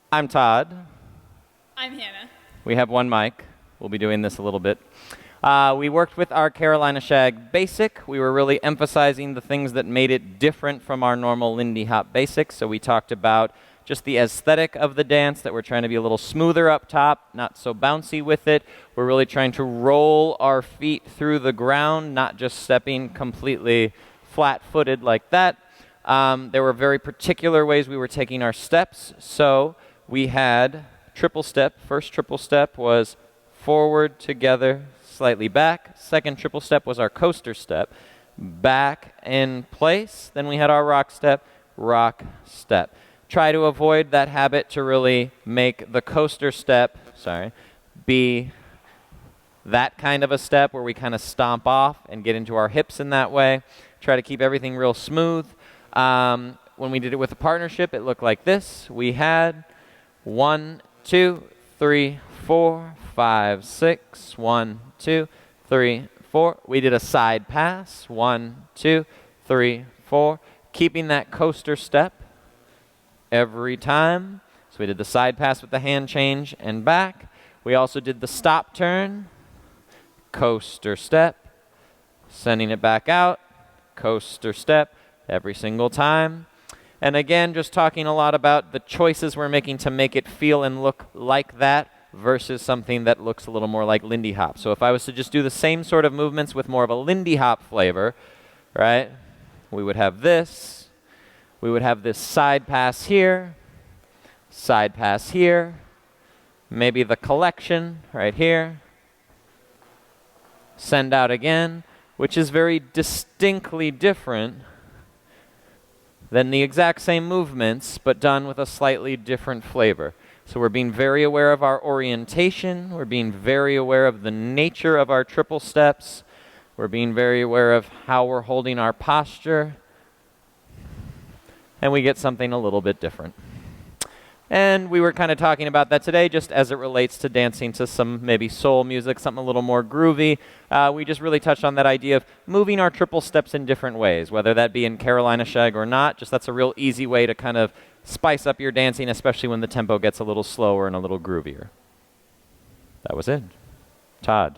I'm Todd. I'm Hannah. We have one mic. We'll be doing this a little bit. We worked with our Carolina Shag basic. We were really emphasizing the things that made it different from our normal Lindy Hop basic. So we talked about just the aesthetic of the dance, that we're trying to be a little smoother up top, not so bouncy with it. We're really trying to roll our feet through the ground, not just stepping completely flat-footed like that. There were very particular ways we were taking our steps. So we had triple step. First triple step was forward, together, slightly back. Second triple step was our coaster step. Back in place. Then we had our rock step, Try to avoid that habit to really make the coaster step, be that kind of a step where we kind of stomp off and get into our hips in that way. Try to keep everything real smooth. When we did it with a partnership, it looked like this. We had 1, 2, 3, 4, 5, 6. 1, 2, 3, 4. We did a side pass. 1, 2, 3, 4. Keeping that coaster step every time. So we did the side pass with the hand change and back. We also did the stop turn, coaster step, sending it back out, coaster step every single time. And again, just talking a lot about the choices we're making to make it feel and look like that versus something that looks a little more like Lindy Hop. So if I was to just do the same sort of movements with more of a Lindy Hop flavor, right, we would have this. We would have this side pass here, maybe the collection right here, send out again, which is very distinctly different than the exact same movements, but done with a slightly different flavor. So we're being very aware of our orientation. We're being very aware of the nature of our triple steps. We're being very aware of how we're holding our posture. And we get something a little bit different. And we were kind of talking about that today just as it relates to dancing to some maybe soul music, something a little more groovy. We just really touched on that idea of moving our triple steps in different ways, whether that be in Carolina Shag or not. Just that's a real easy way to kind of spice up your dancing, especially when the tempo gets a little slower and a little groovier. That was it. Todd.